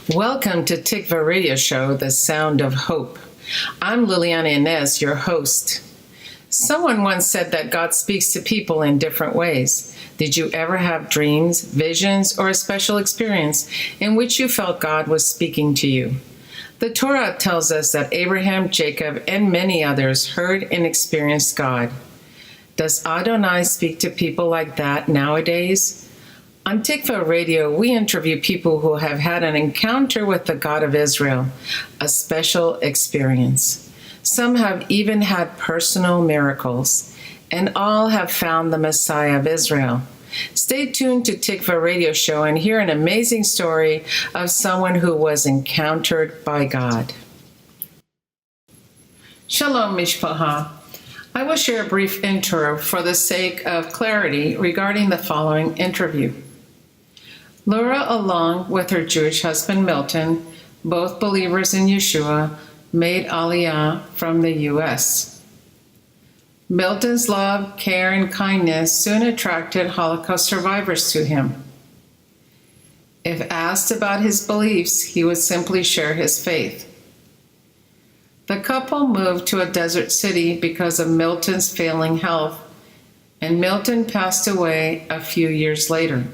Welcome to Tikvah Radio Show, the sound of hope. I'm Liliana Inez, your host. Someone once said that God speaks to people in different ways. Did you ever have dreams, visions, or a special experience in which you felt God was speaking to you? The Torah tells us that Abraham, Jacob, and many others heard and experienced God. Does Adonai speak to people like that nowadays? On Tikvah Radio, we interview people who have had an encounter with the God of Israel, a special experience. Some have even had personal miracles, and all have found the Messiah of Israel. Stay tuned to Tikvah Radio Show and hear an amazing story of someone who was encountered by God. Shalom, Mishpacha. I will share a brief intro for the sake of clarity regarding the following interview. Lura, along with her Jewish husband Milton, both believers in Yeshua, made Aliyah from the U.S. Milton's love, care, and kindness soon attracted Holocaust survivors to him. If asked about his beliefs, he would simply share his faith. The couple moved to a desert city because of Milton's failing health, and Milton passed away a few years later.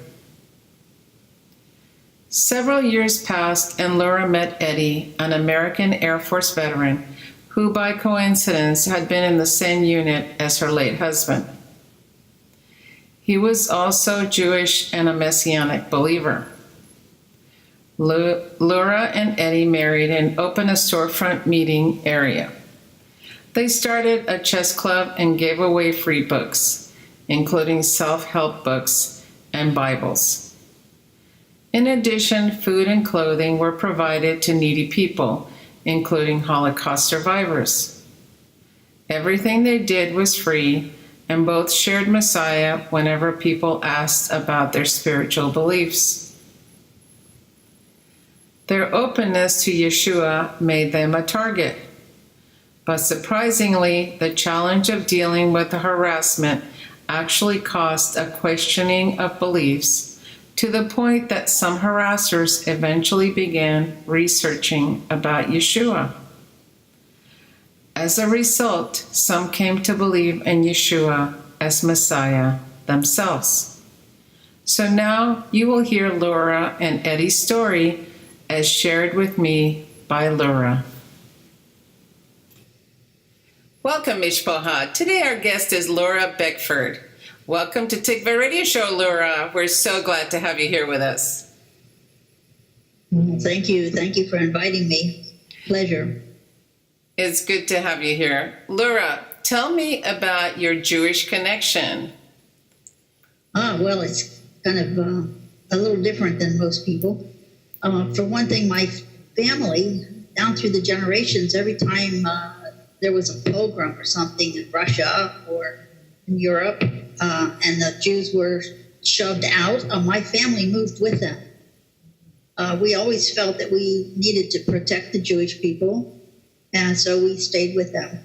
Several years passed, and Lura met Eddie, an American Air Force veteran, who by coincidence had been in the same unit as her late husband. He was also Jewish and a Messianic believer. Lura and Eddie married and opened a storefront meeting area. They started a chess club and gave away free books, including self-help books and Bibles. In addition, food and clothing were provided to needy people, including Holocaust survivors. Everything they did was free, and both shared Messiah whenever people asked about their spiritual beliefs. Their openness to Yeshua made them a target. But surprisingly, the challenge of dealing with the harassment actually caused a questioning of beliefs, to the point that some harassers eventually began researching about Yeshua. As a result, some came to believe in Yeshua as Messiah themselves. So now you will hear Lura and Eddie's story as shared with me by Lura. Welcome, Mishpacha. Today our guest is Lura Beckford. Welcome to Tikvah Radio Show, Lura. We're so glad to have you here with us. Thank you. Thank you for inviting me. Pleasure. It's good to have you here. Lura, tell me about your Jewish connection. Well, it's kind of a little different than most people. For one thing, my family, down through the generations, every time there was a pogrom or something in Russia or in Europe, and the Jews were shoved out, my family moved with them. We always felt that we needed to protect the Jewish people, and so we stayed with them.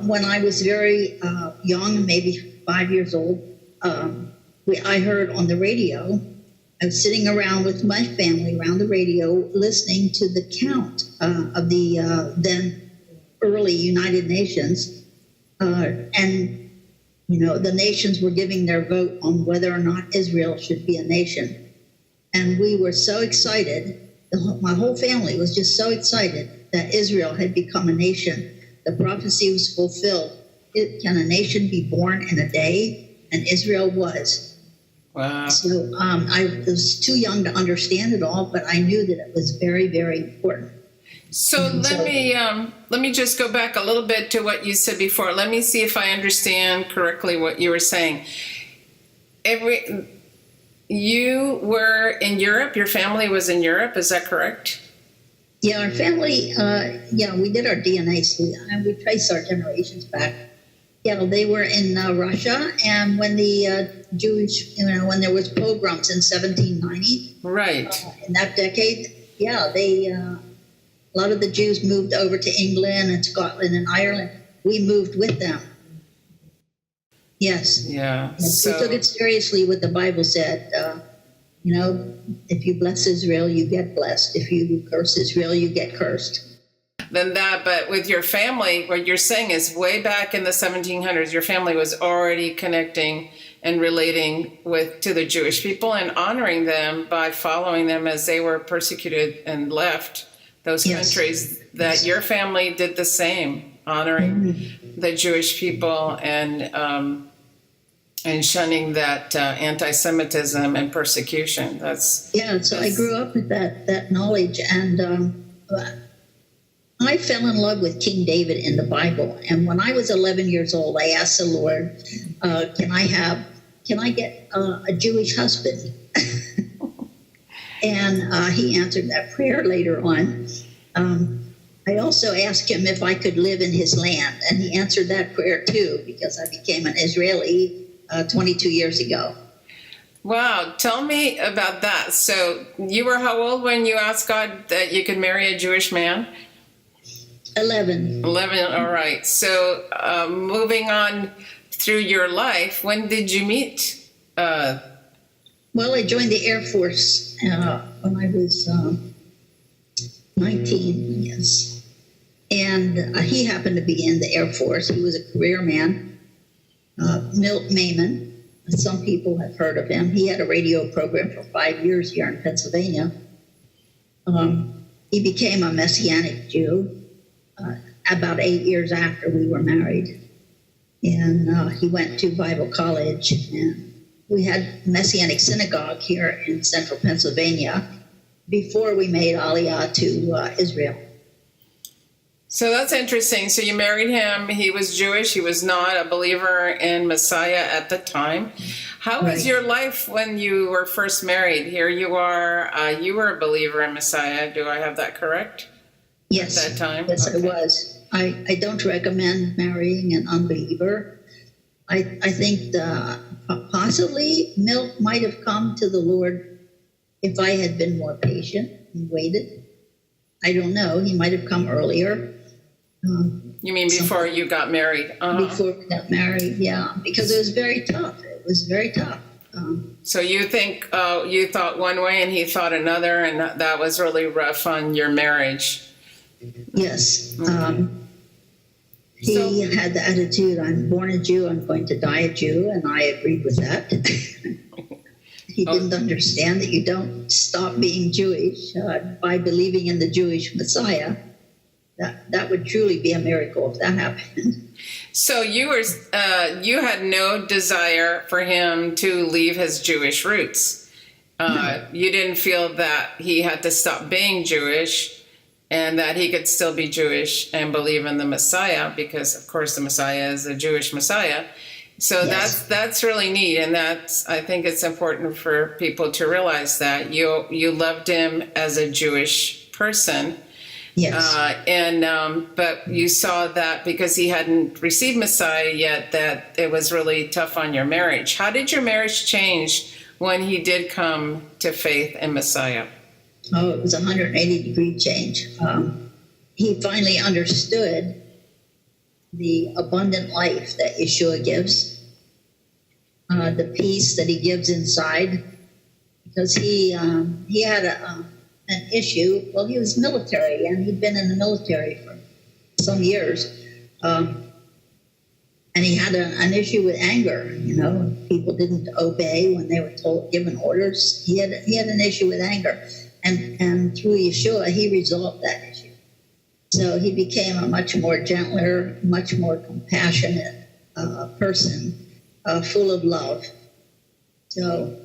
When I was very young, maybe 5 years old, I heard on the radio, I was sitting around with my family around the radio listening to the count of the then early United Nations, and the nations were giving their vote on whether or not Israel should be a nation. And we were so excited. My whole family was just so excited that Israel had become a nation. The prophecy was fulfilled. Can a nation be born in a day? And Israel was. Wow. So I was too young to understand it all, but I knew that it was very, very important. So let me just go back a little bit to what you said before. Let me see if I understand correctly what you were saying. You were in Europe. Your family was in Europe. Is that correct? Yeah, our family. We did our DNA, so we traced our generations back. Yeah, they were in Russia, and when the Jewish, when there was pogroms in 1790, right, in that decade, a lot of the Jews moved over to England and Scotland and Ireland. We moved with them. Yes. Yeah. Yes. So we took it seriously what the Bible said. if you bless Israel, you get blessed. If you curse Israel, you get cursed. But with your family, what you're saying is way back in the 1700s, your family was already connecting and relating to the Jewish people and honoring them by following them as they were persecuted and left those countries, that your family did the same, honoring the Jewish people and shunning that anti-Semitism and persecution. So I grew up with that knowledge, and I fell in love with King David in the Bible. And when I was 11 years old, I asked the Lord, can I get a Jewish husband? And he answered that prayer later on. I also asked him if I could live in his land, and he answered that prayer too, because I became an Israeli 22 years ago. Wow, tell me about that. So you were how old when you asked God that you could marry a Jewish man? 11. 11, all right. So moving on through your life, when did you meet? Well, I joined the Air Force when I was 19, yes. And he happened to be in the Air Force. He was a career man, Milt Maiman. Some people have heard of him. He had a radio program for 5 years here in Pennsylvania. He became a Messianic Jew about 8 years after we were married. And he went to Bible college, and we had Messianic synagogue here in central Pennsylvania before we made Aliyah to Israel. So that's interesting. So you married him. He was Jewish. He was not a believer in Messiah at the time. How was your life when you were first married? Here you are. You were a believer in Messiah. Do I have that correct? Yes. At that time? Yes, okay. I was. I don't recommend marrying an unbeliever. I think possibly Milt might have come to the Lord if I had been more patient and waited. I don't know. He might have come earlier. You mean before you got married? Before we got married, yeah. Because it was very tough. It was very tough. So you think you thought one way and he thought another, and that was really rough on your marriage? Yes. He had the attitude, I'm born a Jew, I'm going to die a Jew, and I agreed with that. He didn't understand that you don't stop being Jewish by believing in the Jewish Messiah. That would truly be a miracle if that happened. So you had no desire for him to leave his Jewish roots. No. You didn't feel that he had to stop being Jewish and that he could still be Jewish and believe in the Messiah, because of course the Messiah is a Jewish Messiah. So yes. That's really neat, and I think it's important for people to realize that you loved him as a Jewish person. Yes. But you saw that because he hadn't received Messiah yet, that it was really tough on your marriage. How did your marriage change when he did come to faith in Messiah? Oh, it was a 180-degree change. He finally understood the abundant life that Yeshua gives, the peace that he gives inside, because he had an issue. Well, he was military, and he'd been in the military for some years, and he had an issue with anger. People didn't obey when they were given orders. He had an issue with anger, and through Yeshua, he resolved that issue. So he became a much more gentler, much more compassionate person, full of love. So,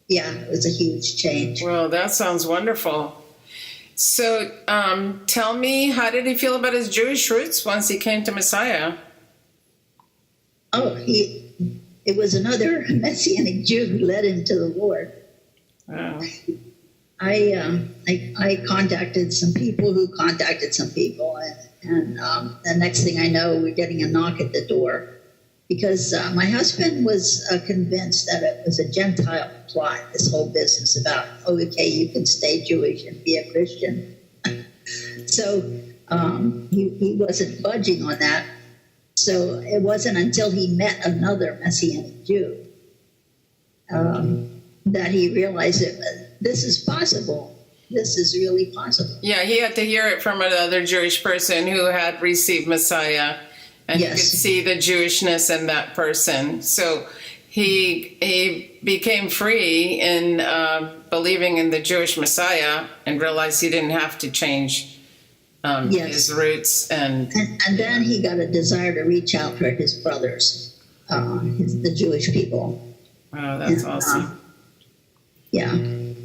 yeah, it was a huge change. Well, that sounds wonderful. So tell me, how did he feel about his Jewish roots once he came to Messiah? Oh, it was another Messianic Jew who led him to the Lord. Wow. I contacted some people who contacted some people, and the next thing I know, we're getting a knock at the door, because my husband was convinced that it was a Gentile plot, this whole business about, okay, you can stay Jewish and be a Christian. So he wasn't budging on that. So it wasn't until he met another Messianic Jew. that he realized that this is possible. This is really possible. Yeah, he had to hear it from another Jewish person who had received Messiah, and Yes. you could see the Jewishness in that person. So he became free in believing in the Jewish Messiah and realized he didn't have to change Yes. his roots. And then he got a desire to reach out for his brothers, the Jewish people. wow, that's And, awesome. Yeah.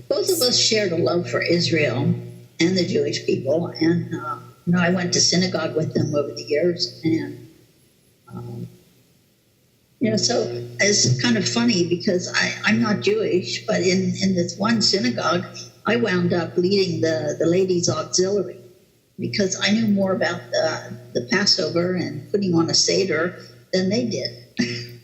Both of us shared a love for Israel and the Jewish people. And, I went to synagogue with them over the years. And, so it's kind of funny because I'm not Jewish, but in this one synagogue, I wound up leading the ladies' auxiliary because I knew more about the Passover and putting on a Seder than they did.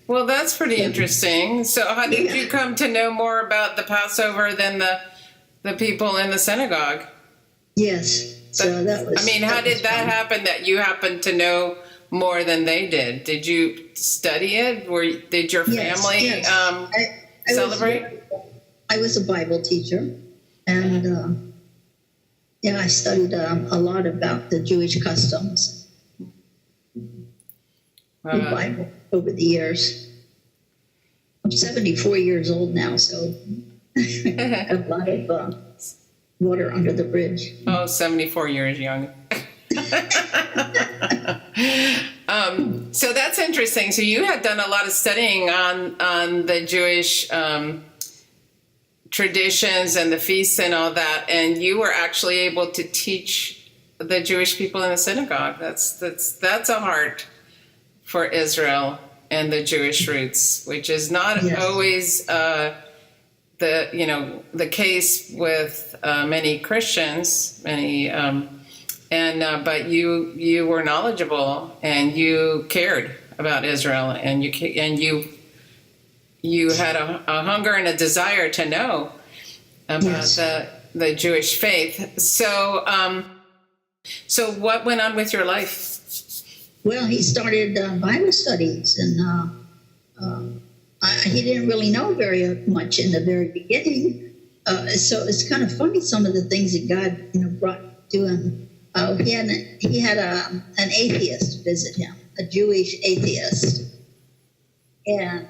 Well, that's pretty interesting. So how did you come to know more about the Passover than the people in the synagogue? Yes. So that was. I mean, how did that fun. happen that you happened to know more than they did? Did you study it? Did your family Yes. I celebrate? I was a Bible teacher, and I studied a lot about the Jewish customs in the Bible over the years. I'm 74 years old now, so a lot of water under the bridge. Oh, 74 years young. So that's interesting. So you had done a lot of studying on the Jewish traditions and the feasts and all that, and you were actually able to teach the Jewish people in the synagogue. That's a heart for Israel and the Jewish roots, which is not always the case with many Christians, but you were knowledgeable and you cared about Israel, and you had a hunger and a desire to know about the Jewish faith. So what went on with your life? Well, he started Bible studies, and he didn't really know very much in the very beginning. So it's kind of funny, some of the things that God brought to him. He had an atheist visit him, a Jewish atheist, and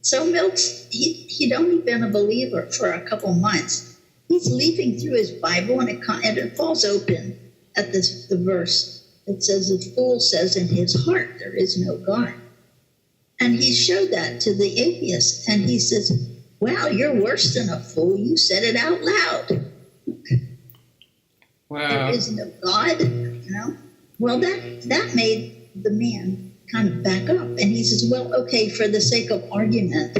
so Milt's he'd only been a believer for a couple months. He's leafing through his Bible, and it falls open at the verse. It says, "The fool says in his heart there is no God," and he showed that to the atheist, and he says, "Wow, you're worse than a fool. You said it out loud." Wow. There is no God, Well, that made the man kind of back up. And he says, well, okay, for the sake of argument,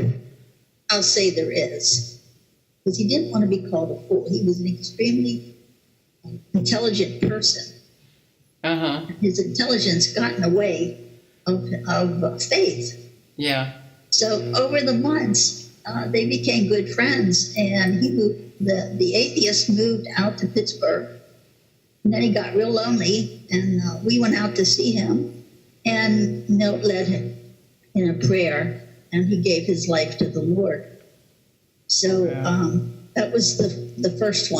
I'll say there is. Because he didn't want to be called a fool. He was an extremely intelligent person. Uh-huh. His intelligence got in the way of faith. Yeah. So over the months, they became good friends. And the atheist moved out to Pittsburgh. And then he got real lonely, and we went out to see him, and Milt led him in a prayer, and he gave his life to the Lord. So that was the first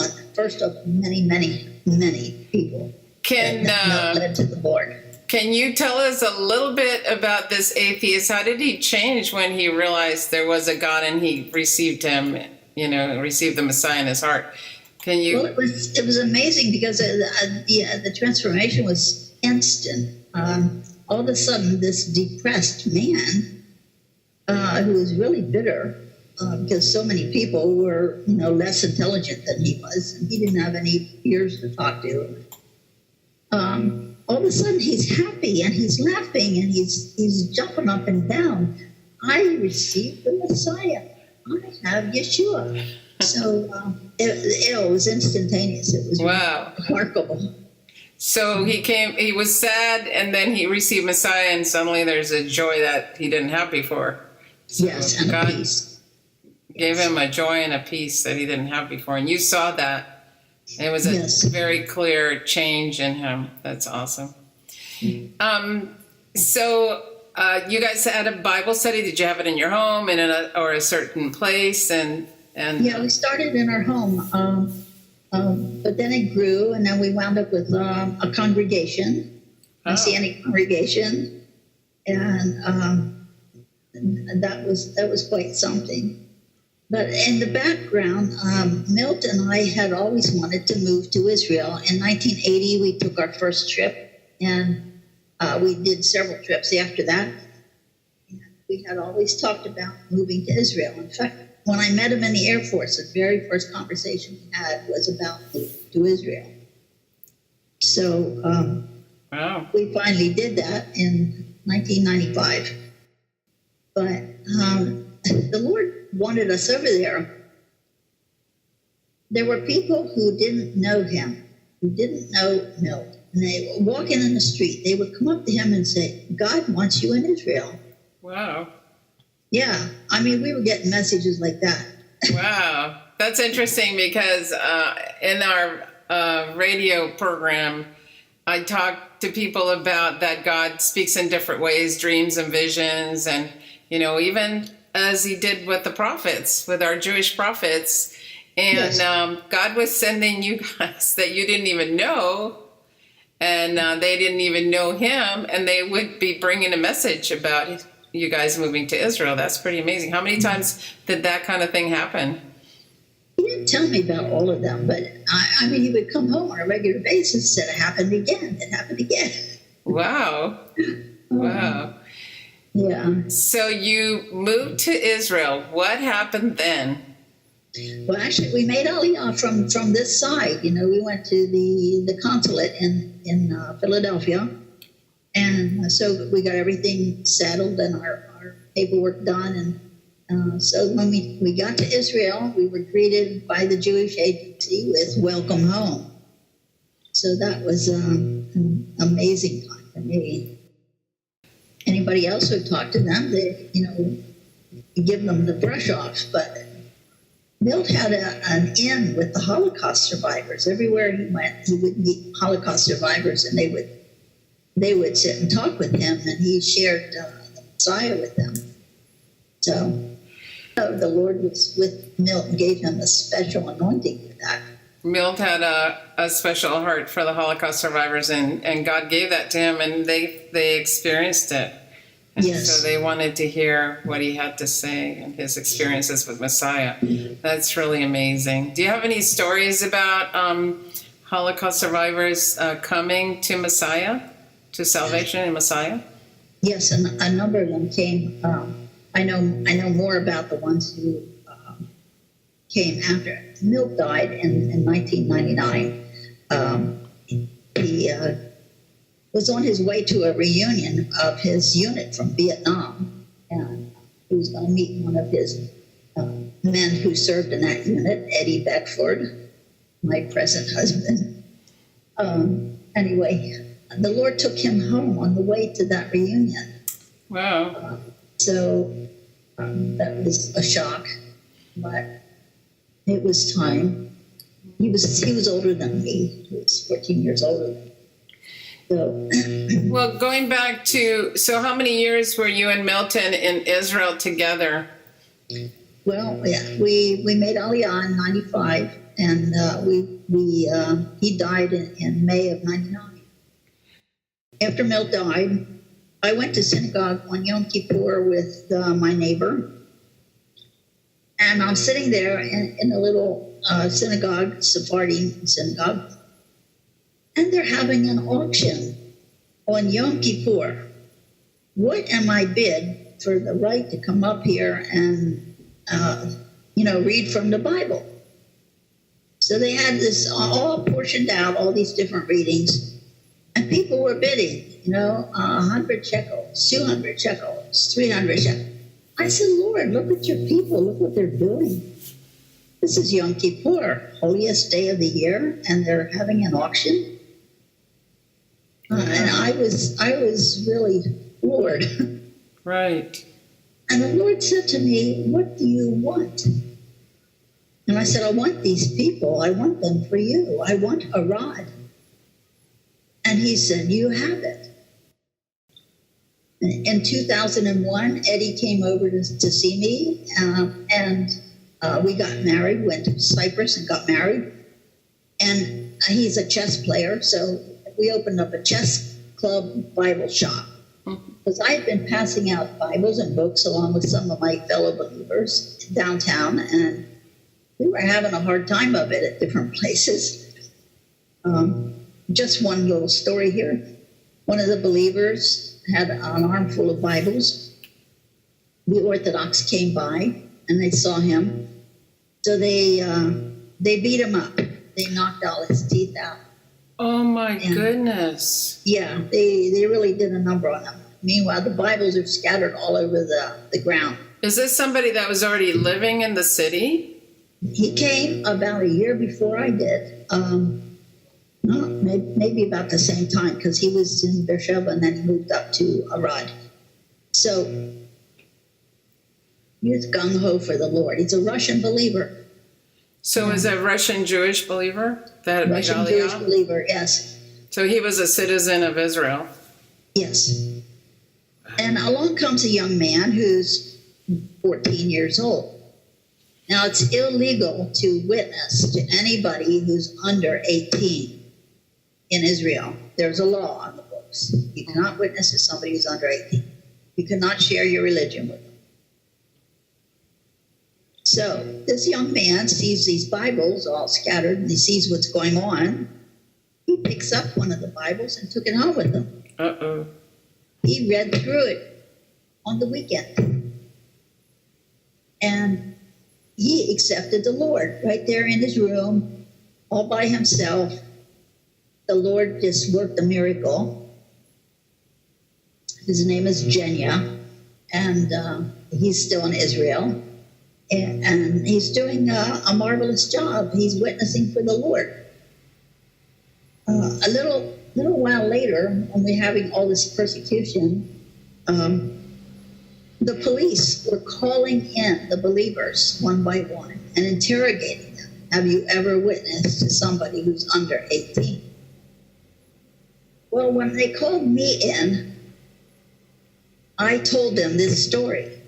of many, many, many people that Milt led to the Lord. Can you tell us a little bit about this atheist? How did he change when he realized there was a God and he received him, received the Messiah in his heart? Can you? Well, it was amazing because the transformation was instant. All of a sudden, this depressed man who was really bitter because so many people were, less intelligent than he was, and he didn't have any ears to talk to. All of a sudden, he's happy and he's laughing and he's jumping up and down. I received the Messiah. I have Yeshua. So it was instantaneous. It was remarkable. So he was sad, and then he received Messiah, and suddenly there's a joy that he didn't have before. So yes, and God a peace. Gave him a joy and a peace that he didn't have before. And you saw that. It was a very clear change in him. That's awesome. So you guys had a Bible study. Did you have it in your home or a certain place? And Yeah, we started in our home, but then it grew, and then we wound up with a congregation, a Messianic congregation, and that was quite something. But in the background, Milt and I had always wanted to move to Israel. In 1980, we took our first trip, and we did several trips after that. And we had always talked about moving to Israel. In fact, when I met him in the Air Force, the very first conversation we had was about moving to Israel. So we finally did that in 1995. But the Lord wanted us over there. There were people who didn't know him, who didn't know Milt. And they were walking in the street. They would come up to him and say, God wants you in Israel. Wow. Yeah. I mean, we were getting messages like that. Wow. That's interesting because in our radio program, I talk to people about that God speaks in different ways, dreams and visions, and, even as he did with the prophets, with our Jewish prophets. And yes. God was sending you guys that you didn't even know, and they didn't even know him, and they would be bringing a message about you guys moving to Israel. That's pretty amazing. How many times did that kind of thing happen? He didn't tell me about all of them, but I mean, he would come home on a regular basis and said, it happened again. It happened again. Wow. Wow. Yeah. So you moved to Israel. What happened then? Well, actually, we made Aliyah from this side. We went to the consulate in Philadelphia. And so we got everything settled and our paperwork done. And so when we got to Israel, we were greeted by the Jewish agency with welcome home. So that was an amazing time for me. Anybody else who talked to them, they, give them the brush off. But Milt had an inn with the Holocaust survivors. Everywhere he went, he would meet Holocaust survivors, and they would sit and talk with him, and he shared the Messiah with them. So the Lord was with Milt and gave him a special anointing for that. Milt had a special heart for the Holocaust survivors, and God gave that to him, and they experienced it. And yes. So they wanted to hear what he had to say and his experiences with Messiah. That's really amazing. Do you have any stories about Holocaust survivors coming to Messiah, to salvation in Messiah? Yes, and a number of them came. I know more about the ones who came after. Milt died in 1999. He was on his way to a reunion of his unit from Vietnam, and he was going to meet one of his men who served in that unit, Eddie Beckford, my present husband. Anyway, the Lord took him home on the way to that reunion. Wow. So that was a shock, but it was time. He was older than me. He was 14 years older than me. So. Well, going back to, so how many years were you and Milton in Israel together? Well, yeah, we made Aliyah in 95, and he died in May of 99. After Milt died, I went to synagogue on Yom Kippur with my neighbor, and I'm sitting there in a little synagogue, Sephardi synagogue, and they're having an auction on Yom Kippur. What am I bid for the right to come up here and, read from the Bible? So they had this all portioned out, all these different readings, and people were bidding, 100 shekels, 200 shekels, 300 shekels. I said, Lord, look at your people. Look what they're doing. This is Yom Kippur, holiest day of the year, and they're having an auction. And I was really floored. Right. And the Lord said to me, what do you want? And I said, I want these people. I want them for you. I want a rod. And he said, you have it. In 2001, Eddie came over to see me, and we got married, went to Cyprus and got married. And he's a chess player, so we opened up a chess club Bible shop. Because I had been passing out Bibles and books along with some of my fellow believers downtown, and we were having a hard time of it at different places. Just one little story here. One of the believers had an armful of Bibles. The Orthodox came by, and they saw him. So they beat him up. They knocked all his teeth out. Oh, my goodness. Yeah, they really did a number on him. Meanwhile, the Bibles are scattered all over the ground. Is this somebody that was already living in the city? He came about a year before I did. Maybe about the same time, because he was in Beersheba and then he moved up to Arad. So he was gung-ho for the Lord. He's a Russian believer. So is a Russian Jewish believer? That Russian Jewish believer, yes. So he was a citizen of Israel? Yes. And along comes a young man who's 14 years old. Now, it's illegal to witness to anybody who's under 18 in Israel. There's a law on the books. You cannot witness to somebody who's under 18. You cannot share your religion with them. So this young man sees these Bibles all scattered, and he sees what's going on. He picks up one of the Bibles and took it home with him. Uh-oh. He read through it on the weekend. And he accepted the Lord right there in his room, all by himself. The Lord just worked a miracle. His name is Jenya, and he's still in Israel. And he's doing a marvelous job. He's witnessing for the Lord. A little while later, when we're having all this persecution, the police were calling in the believers one by one and interrogating them. Have you ever witnessed to somebody who's under 18? Well, when they called me in, I told them this story.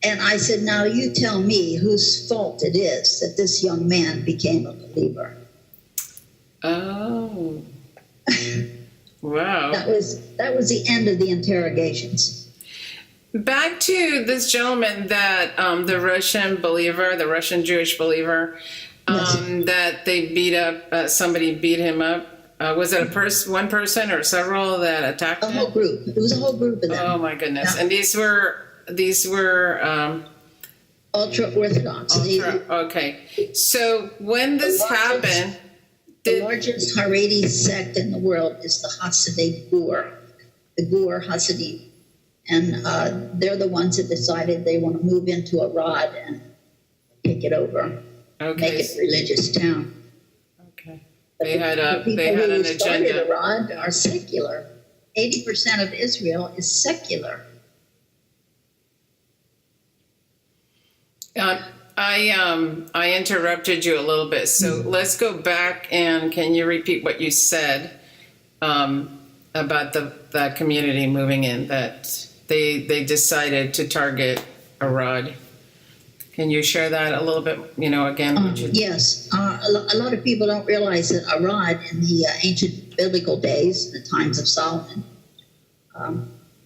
And I said, now you tell me whose fault it is that this young man became a believer. Oh. Wow. That was the end of the interrogations. Back to this gentleman that the Russian believer, the Russian Jewish believer, Yes. that they beat up, somebody beat him up. Was it one person or several that attacked him? A whole group. It was a whole group of them. Oh my goodness. Yeah. And these were ultra-Orthodox. okay. So when this happened, The largest Haredi sect in the world is the Hasidei Gur, the Gur Hasidim. And they're the ones that decided they want to move into Arad and take it over, make it a religious town. Okay. But They had an who started agenda. Arad are secular. 80% of Israel is secular. I interrupted you a little bit, so let's go back and can you repeat what you said about the community moving in, that they decided to target Arad? Can you share that a little bit? Again. Yes, a lot of people don't realize that Arad in the ancient biblical days, the times of Solomon,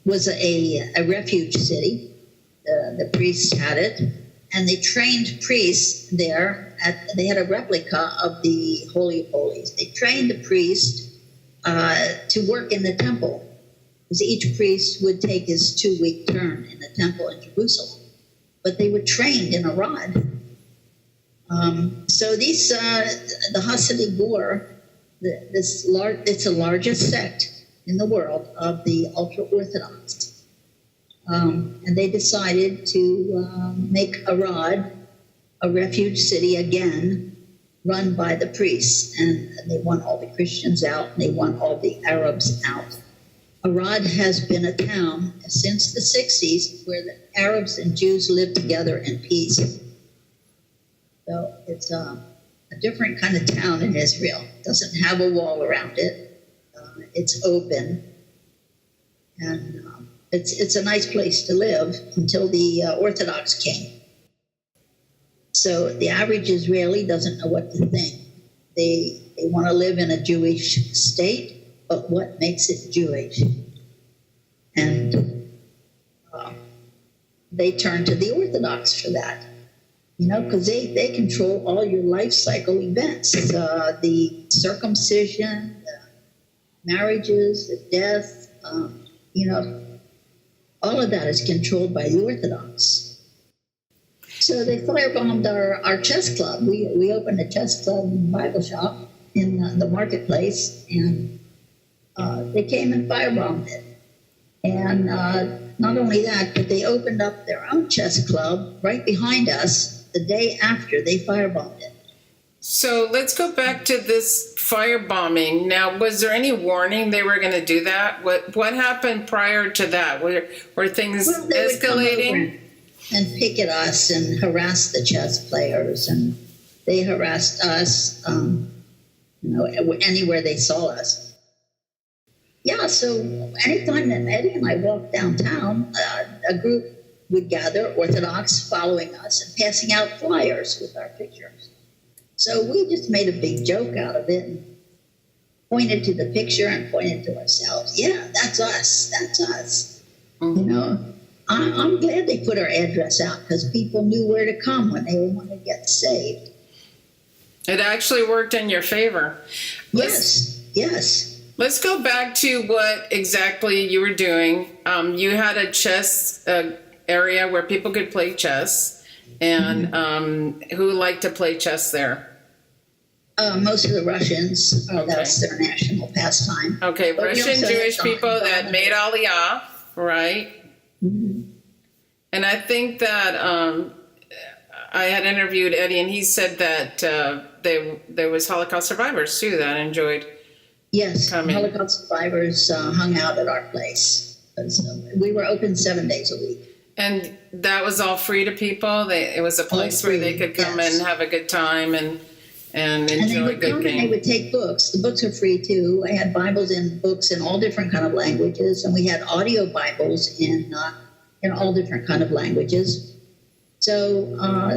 was a refuge city. The priests had it. And they trained priests there. They had a replica of the Holy of Holies. They trained the priest to work in the temple, because each priest would take his 2-week turn in the temple in Jerusalem. But they were trained in Arad. So these, the Hasidei Gur, it's the largest sect in the world of the ultra-Orthodox. And they decided to make Arad a refuge city again, run by the priests. And they want all the Christians out, and they want all the Arabs out. Arad has been a town since the 60s where the Arabs and Jews live together in peace. So it's a different kind of town in Israel. It doesn't have a wall around it. It's open. And it's a nice place to live until the Orthodox came. So the average Israeli doesn't know what to think. They want to live in a Jewish state, but what makes it Jewish? And they turn to the Orthodox for that, because they control all your life cycle events, the circumcision, the marriages, the death, all of that is controlled by the Orthodox. So they firebombed our chess club. We opened a chess club and Bible shop in the marketplace, and they came and firebombed it. And not only that, but they opened up their own chess club right behind us the day after they firebombed it. So let's go back to this firebombing. Now, was there any warning they were going to do that? What happened prior to that? Were things escalating? And picket us and harass the chess players, and they harassed us, anywhere they saw us. Yeah, so anytime that Eddie and I walked downtown, a group would gather, Orthodox, following us and passing out flyers with our pictures. So we just made a big joke out of it and pointed to the picture and pointed to ourselves. Yeah, that's us. That's us. Mm-hmm. I'm glad they put our address out because people knew where to come when they wanted to get saved. It actually worked in your favor. Yes. Let's go back to what exactly you were doing. You had a chess area where people could play chess. And who liked to play chess there? Most of the Russians. Okay. That's their national pastime. Okay, But Russian Jewish people that made Aliyah, right? Mm-hmm. And I think that I had interviewed Eddie, and he said that there was Holocaust survivors too that enjoyed. Yes, coming. Holocaust survivors hung out at our place. We were open 7 days a week. And that was all free to people. It was a place where they could come and have a good time and enjoy good games. And they would take books. The books are free too. I had Bibles and books in all different kind of languages, and we had audio Bibles in all different kind of languages. So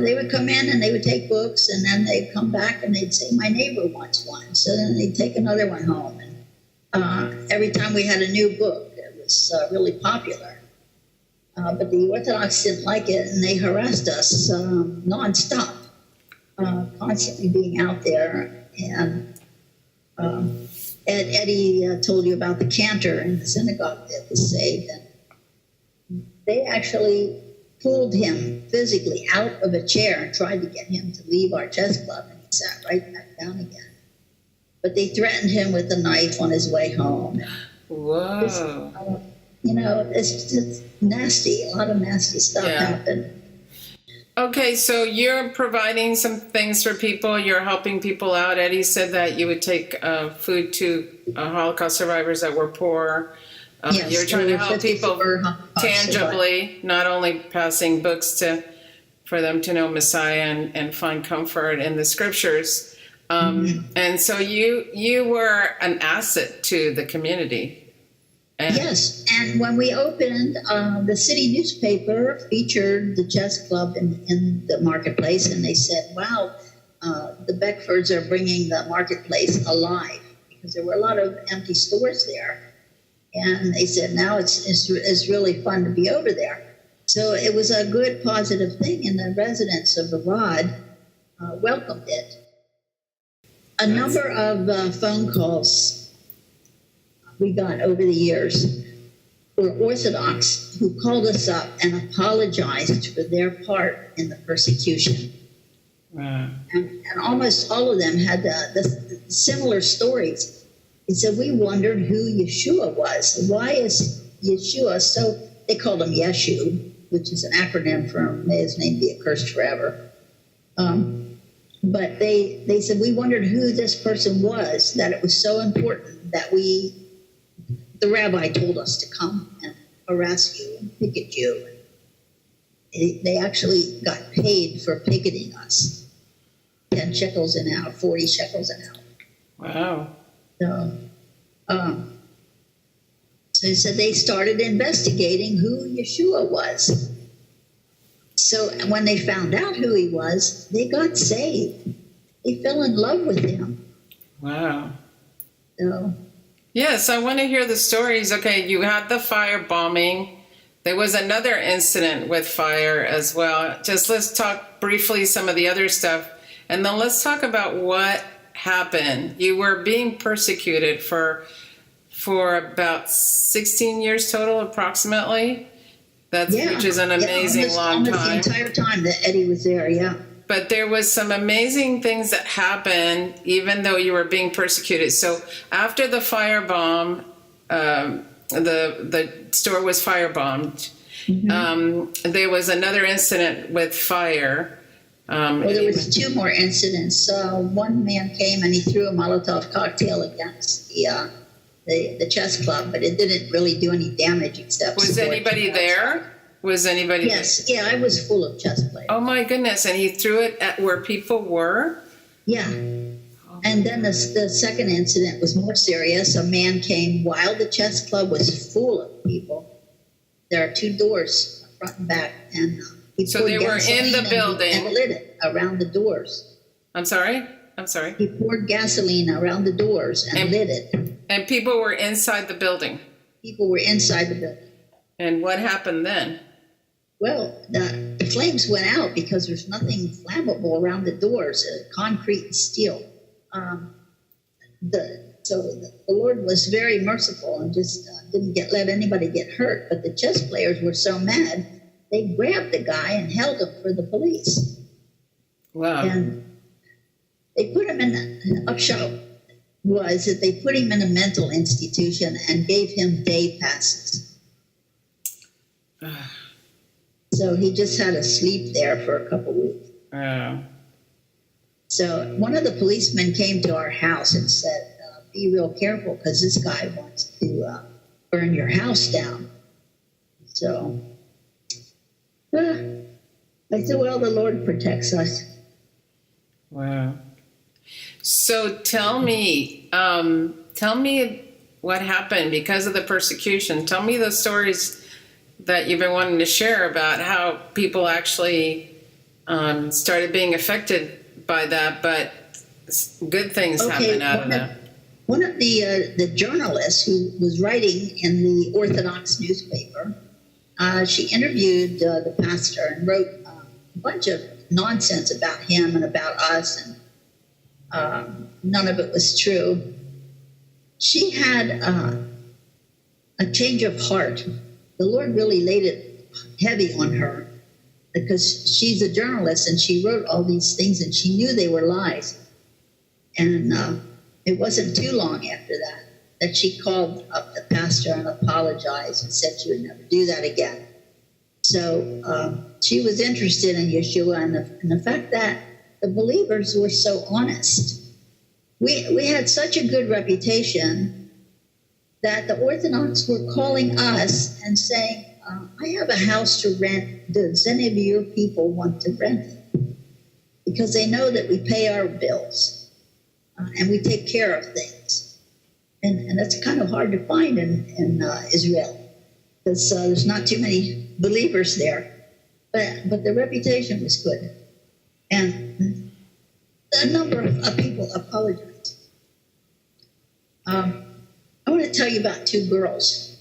they would come in and they would take books, and then they'd come back and they'd say, "My neighbor wants one." So then they'd take another one home. And every time we had a new book, it was really popular. But the Orthodox didn't like it, and they harassed us nonstop, constantly being out there. And Eddie told you about the cantor in the synagogue that was saved. And they actually pulled him physically out of a chair and tried to get him to leave our chess club, and he sat right back down again. But they threatened him with a knife on his way home. Whoa. It's just nasty. A lot of nasty stuff happened. Okay, so you're providing some things for people. You're helping people out. Eddie said that you would take food to Holocaust survivors that were poor. Yes, you're trying to help people tangibly, not only passing books for them to know Messiah and find comfort in the scriptures. And so you were an asset to the community. Yes, and when we opened, the city newspaper featured the chess club in the marketplace, and they said, "Wow, the Beckfords are bringing the marketplace alive," because there were a lot of empty stores there. And they said, "Now it's really fun to be over there." So it was a good, positive thing, and the residents of Arad welcomed it. A number of phone calls we got over the years were Orthodox who called us up and apologized for their part in the persecution. Wow. And almost all of them had the similar stories. They said, "We wondered who Yeshua was. Why is Yeshua so..." They called him Yeshu, which is an acronym for "May his name be accursed forever." But they said, "We wondered who this person was, that it was so important that the rabbi told us to come and harass you and picket you." They actually got paid for picketing us. 10 shekels an hour, 40 shekels an hour. Wow. So So they started investigating who Yeshua was. So when they found out who he was, they got saved. They fell in love with him. Wow. So, yes, I want to hear the stories. Okay, you had the fire bombing. There was another incident with fire as well. Just let's talk briefly some of the other stuff. And then let's talk about what happened. You were being persecuted for about 16 years total, approximately. Which is an amazing long time. Almost the entire time that Eddie was there, yeah. But there was some amazing things that happened, even though you were being persecuted. So after the firebomb, the store was firebombed. Mm-hmm. There was another incident with fire. Well, there was two more incidents. One man came and he threw a Molotov cocktail against the chess club, but it didn't really do any damage except. Was anybody there? Was anybody? Yes, yeah, I was full of chess players. Oh my goodness! And he threw it at where people were. Yeah. And then the second incident was more serious. A man came while the chess club was full of people. There are two doors, front and back, and so they were in the building and lit it around the doors. I'm sorry. He poured gasoline around the doors and lit it. And people were inside the building. People were inside the building. And what happened then? Well, the flames went out because there's nothing flammable around the doors, concrete and steel. So the Lord was very merciful and just didn't let anybody get hurt. But the chess players were so mad, they grabbed the guy and held him for the police. Wow. And they put him in the upshot was that they put him in a mental institution and gave him day passes. So he just had to sleep there for a couple weeks. So one of the policemen came to our house and said, be real careful because this guy wants to burn your house down. So I said, well, the Lord protects us. Wow. So tell me what happened because of the persecution. Tell me the stories that you've been wanting to share about how people actually started being affected by that, but good things happen out of that. One of the journalists who was writing in the Orthodox newspaper, she interviewed the pastor and wrote a bunch of nonsense about him and about us, and none of it was true. She had a change of heart. The Lord really laid it heavy on her because she's a journalist and she wrote all these things and she knew they were lies. And it wasn't too long after that she called up the pastor and apologized and said she would never do that again. So she was interested in Yeshua and the fact that the believers were so honest. We had such a good reputation that the Orthodox were calling us and saying, I have a house to rent. Does any of your people want to rent it? Because they know that we pay our bills and we take care of things. And that's kind of hard to find in Israel because there's not too many believers there. But the reputation was good. And a number of people apologized. I want to tell you about two girls.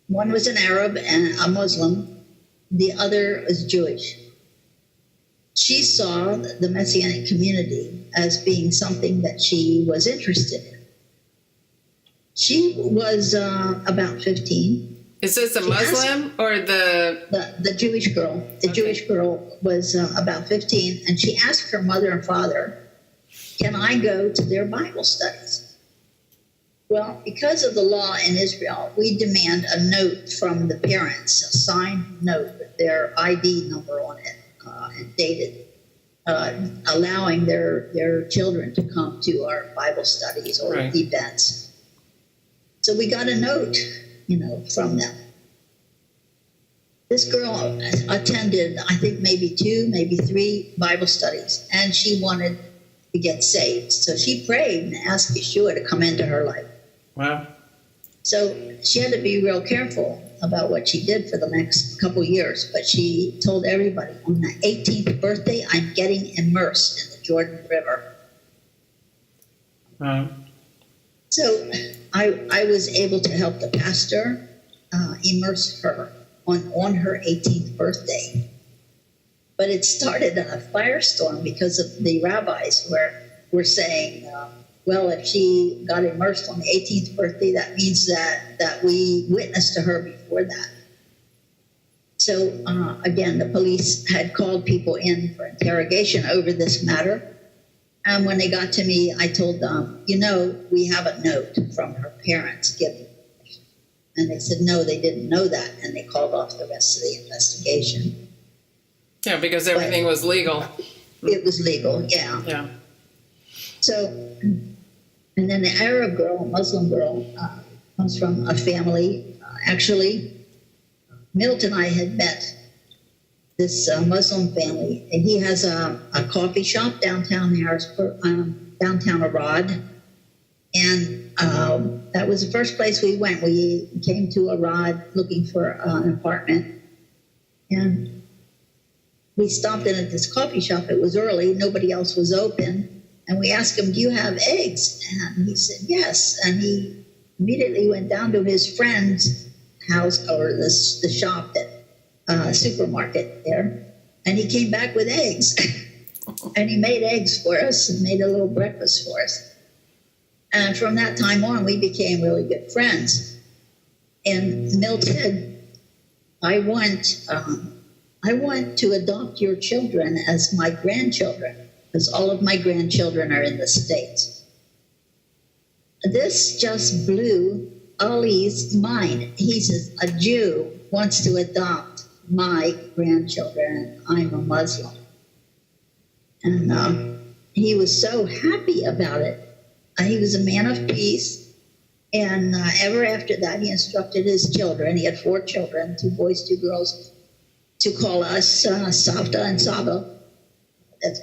One was an Arab and a Muslim. The other was Jewish. She saw the Messianic community as being something that she was interested in. She was about 15. Is this a Muslim or the Jewish girl? The okay. Jewish girl was about 15, and she asked her mother and father, can I go to their Bible studies? Well, because of the law in Israel, we demand a note from the parents, a signed note with their ID number on it and dated, allowing their children to come to our Bible studies or right. events. So we got a note, from them. This girl attended, I think, maybe 2, maybe 3 Bible studies, and she wanted to get saved. So she prayed and asked Yeshua to come into her life. Wow. So she had to be real careful about what she did for the next couple years. But she told everybody, on the 18th birthday, I'm getting immersed in the Jordan River. Wow. So I was able to help the pastor immerse her on her 18th birthday. But it started a firestorm because of the rabbis were saying, well, if she got immersed on the 18th birthday, that means that we witnessed to her before that. So again, the police had called people in for interrogation over this matter. And when they got to me, I told them, we have a note from her parents giving. And they said, no, they didn't know that. And they called off the rest of the investigation. Yeah, because everything was legal. It was legal, yeah. Yeah. So, and then the Arab girl, Muslim girl, comes from a family. Actually, Milt and I had met this Muslim family, and he has a coffee shop downtown Harrisburg, downtown Arad. And that was the first place we went. We came to Arad looking for an apartment. And we stopped in at this coffee shop. It was early. Nobody else was open. And we asked him, do you have eggs? And he said, yes. And he immediately went down to his friend's house, or the shop, that supermarket there. And he came back with eggs. And he made eggs for us and made a little breakfast for us. And from that time on, we became really good friends. And Milt said, I want to adopt your children as my grandchildren, because all of my grandchildren are in the States. This just blew Ali's mind. He says, a Jew wants to adopt my grandchildren, and I'm a Muslim. And he was so happy about it. He was a man of peace. And ever after that, he instructed his children. He had 4 children, 2 boys, 2 girls, to call us Savta and Saba. That's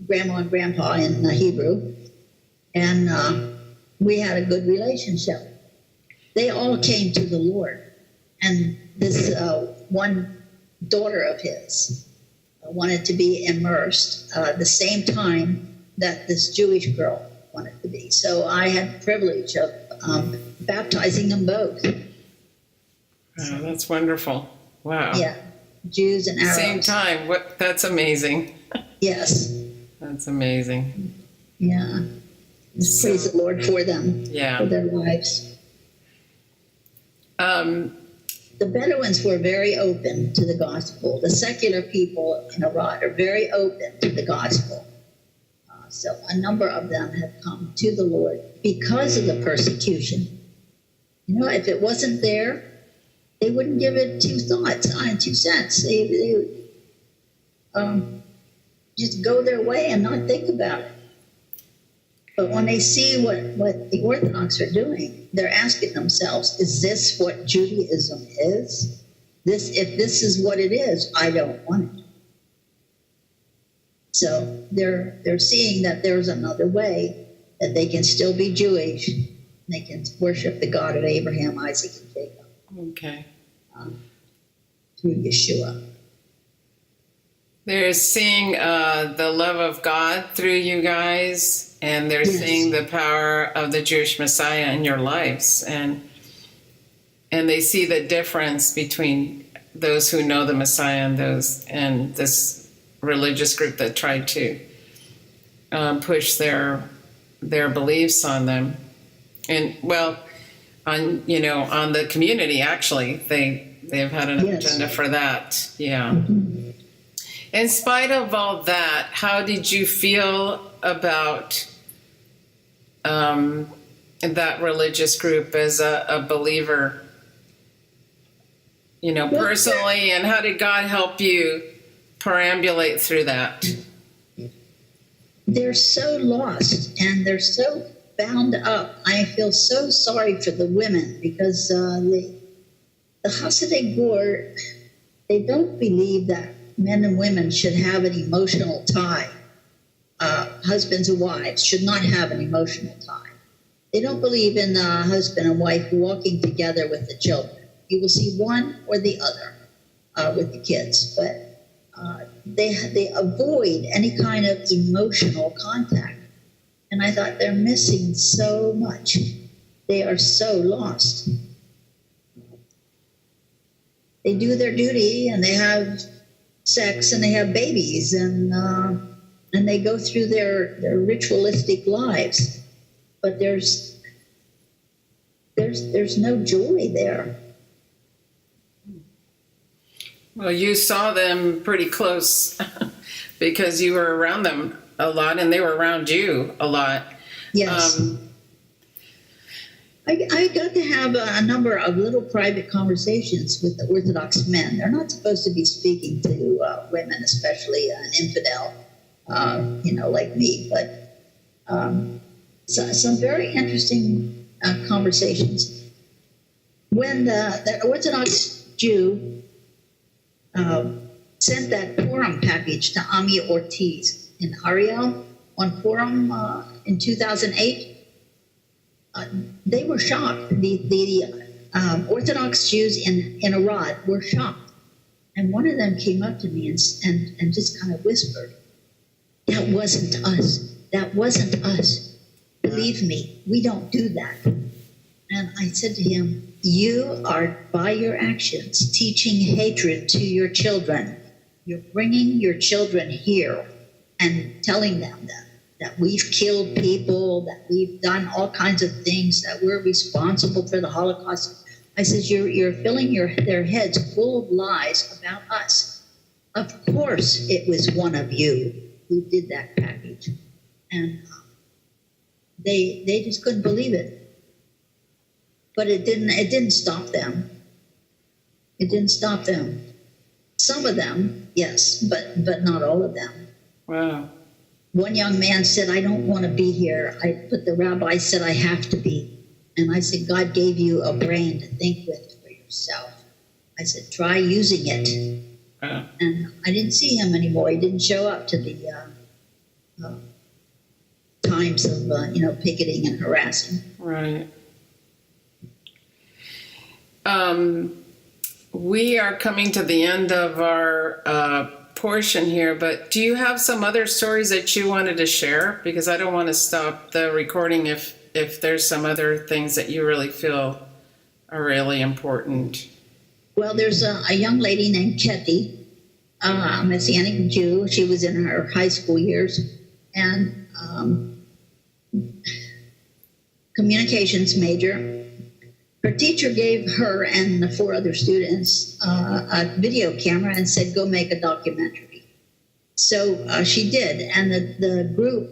grandma and grandpa in Hebrew. And we had a good relationship. They all came to the Lord. And this one daughter of his wanted to be immersed the same time that this Jewish girl wanted to be. So I had the privilege of baptizing them both. Wow, that's wonderful. Wow. Yeah, Jews and Arabs. Same time. That's amazing. Yes. That's amazing. Yeah. Praise the Lord for them. Yeah. For their lives. The Bedouins were very open to the gospel. The secular people in Iraq are very open to the gospel. So a number of them have come to the Lord because of the persecution. If it wasn't there, they wouldn't give it 2 thoughts, 2 cents. They would just go their way and not think about it. But when they see what the Orthodox are doing, they're asking themselves, is this what Judaism is? If this is what it is, I don't want it. So they're seeing that there's another way, that they can still be Jewish. They can worship the God of Abraham, Isaac, and Jacob. Okay. Through Yeshua. They're seeing the love of God through you guys, and they're Yes. seeing the power of the Jewish Messiah in your lives, and they see the difference between those who know the Messiah and this religious group that tried to push their beliefs on them. And on the community, actually, they've had an Yes. agenda for that. Yeah. Mm-hmm. In spite of all that, how did you feel about that religious group as a believer, personally, and how did God help you perambulate through that? They're so lost and they're so bound up. I feel so sorry for the women, because the Hasidic Gur, they don't believe that men and women should have an emotional tie. Husbands and wives should not have an emotional tie. They don't believe in husband and wife walking together with the children. You will see one or the other with the kids, but they avoid any kind of emotional contact. And I thought, they're missing so much. They are so lost. They do their duty, and they have sex, and they have babies, and they go through their ritualistic lives. But there's no joy there. Well, you saw them pretty close because you were around them a lot, and they were around you a lot. Yes. I got to have a number of little private conversations with the Orthodox men. They're not supposed to be speaking to women, especially an infidel, like me. But some very interesting conversations. When the Orthodox Jew sent that Purim package to Ami Ortiz in Ariel on Purim in 2008, they were shocked. The Orthodox Jews in Arad were shocked. And one of them came up to me and just kind of whispered, "That wasn't us. That wasn't us. Believe me, we don't do that." And I said to him, "You are, by your actions, teaching hatred to your children. You're bringing your children here and telling them that we've killed people, that we've done all kinds of things, that we're responsible for the Holocaust." I said, you're filling their heads full of lies about us. Of course it was one of you who did that package. And they just couldn't believe it. But it didn't stop them. It didn't stop them. Some of them, yes, but not all of them. Wow. One young man said, "I don't want to be here." But the rabbi said, "I have to be." And I said, "God gave you a brain to think with for yourself." I said, "Try using it." And I didn't see him anymore. He didn't show up to the times of picketing and harassing. Right. We are coming to the end of our portion here, but do you have some other stories that you wanted to share? Because I don't want to stop the recording if there's some other things that you really feel are really important. Well, there's a young lady named Ketty, a Messianic Jew. She was in her high school years, and communications major. Her teacher gave her and the 4 other students a video camera and said, "Go make a documentary." So she did, and the group,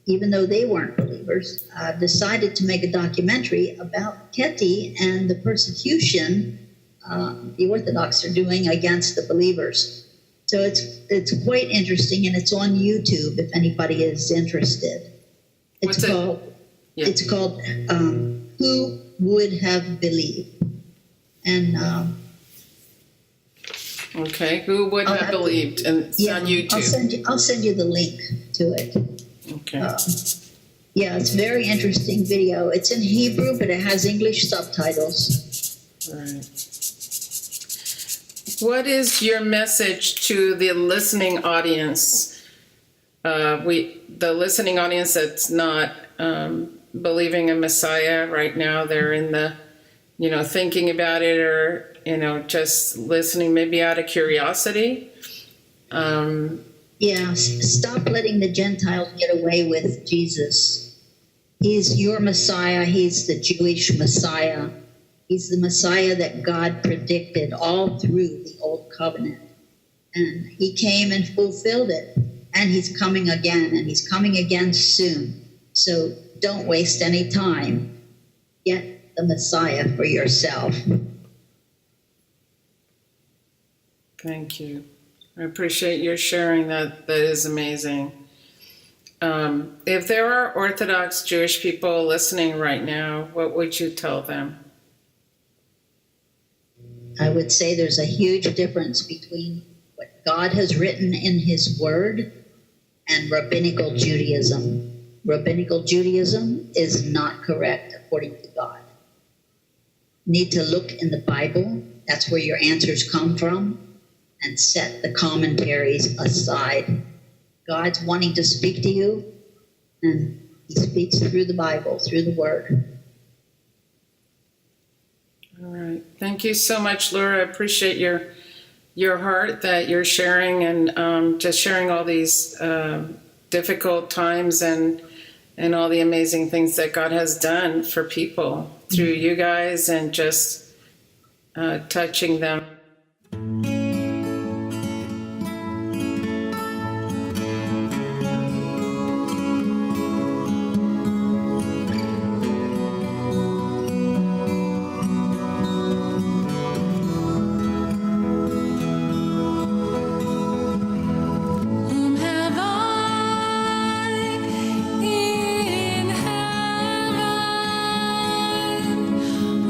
even though they weren't believers, decided to make a documentary about Ketty and the persecution the Orthodox are doing against the believers. So it's quite interesting, and it's on YouTube if anybody is interested. It's called Who Would Have Believed? And okay, who would have believed? And it's on YouTube. I'll send you the link to it. Okay. It's a very interesting video. It's in Hebrew, but it has English subtitles. Right. What is your message to the listening audience? The listening audience that's not believing in Messiah right now. They're in the, thinking about it, or just listening maybe out of curiosity. Stop letting the Gentiles get away with Jesus. He's your Messiah. He's the Jewish Messiah. He's the Messiah that God predicted all through the Old Covenant. And he came and fulfilled it. And he's coming again, and he's coming again soon. So don't waste any time. Get the Messiah for yourself. Thank you. I appreciate your sharing that. That is amazing. If there are Orthodox Jewish people listening right now, what would you tell them? I would say there's a huge difference between what God has written in his word and rabbinical Judaism. Rabbinical Judaism is not correct according to God. You need to look in the Bible. That's where your answers come from. And set the commentaries aside. God's wanting to speak to you, and he speaks through the Bible, through the Word. All right. Thank you so much, Lura. I appreciate your heart that you're sharing, and just sharing all these difficult times and all the amazing things that God has done for people through you guys, and just touching them.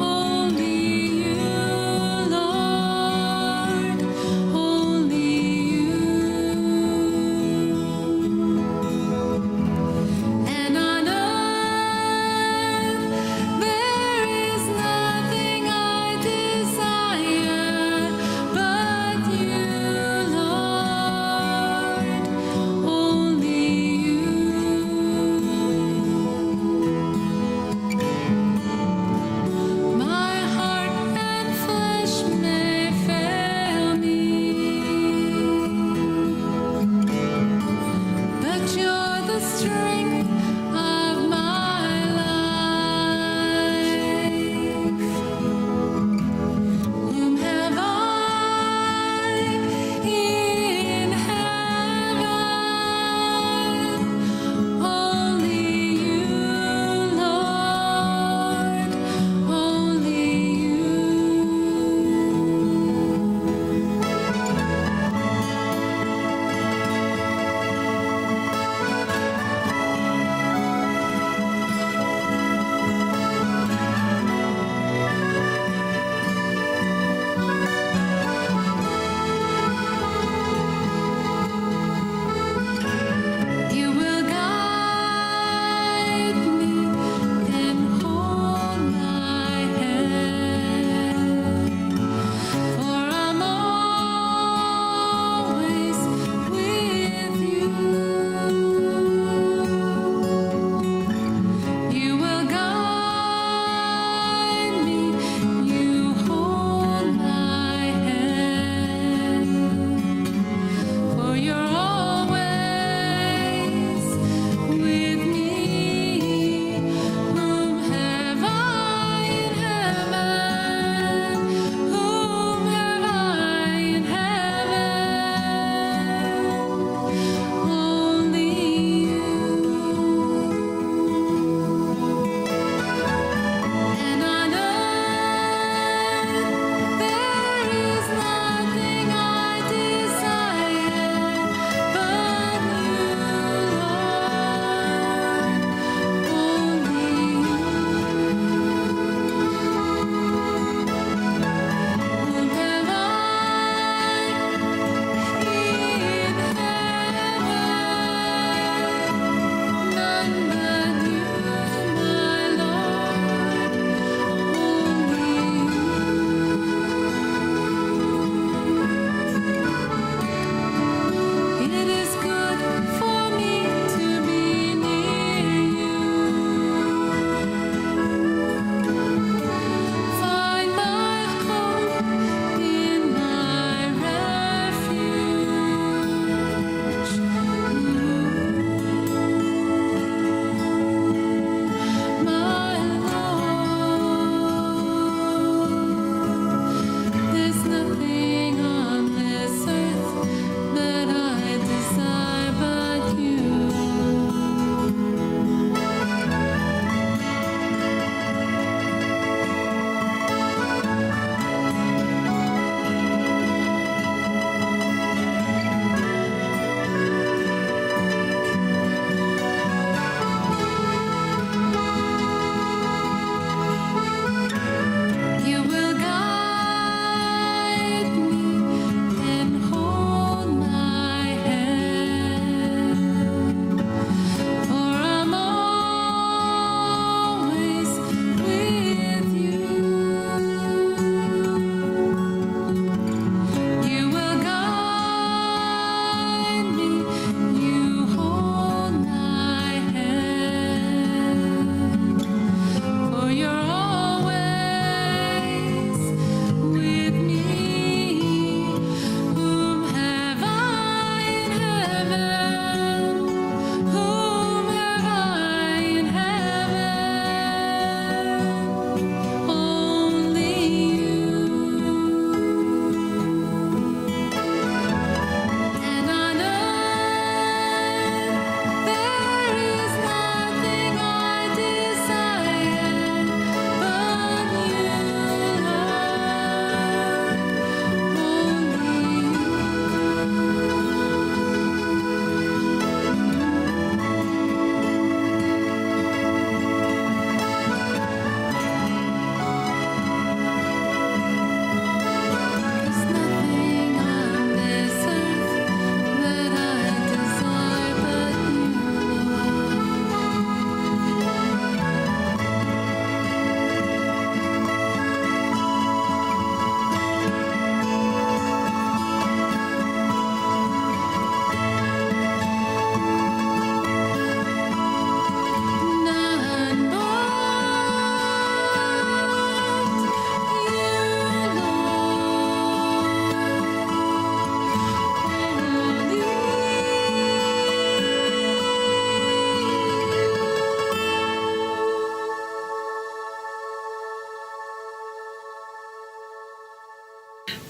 Only you, Lord.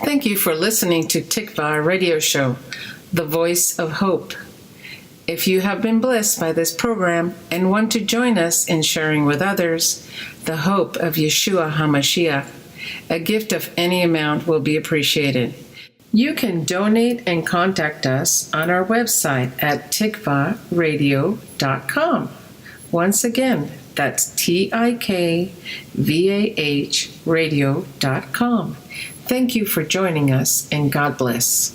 Thank you for listening to Tikvah Radio Show, the voice of hope. If you have been blessed by this program and want to join us in sharing with others the hope of Yeshua HaMashiach, a gift of any amount will be appreciated. You can donate and contact us on our website at tikvahradio.com. Once again, that's TIKVAH radio.com. Thank you for joining us, and God bless.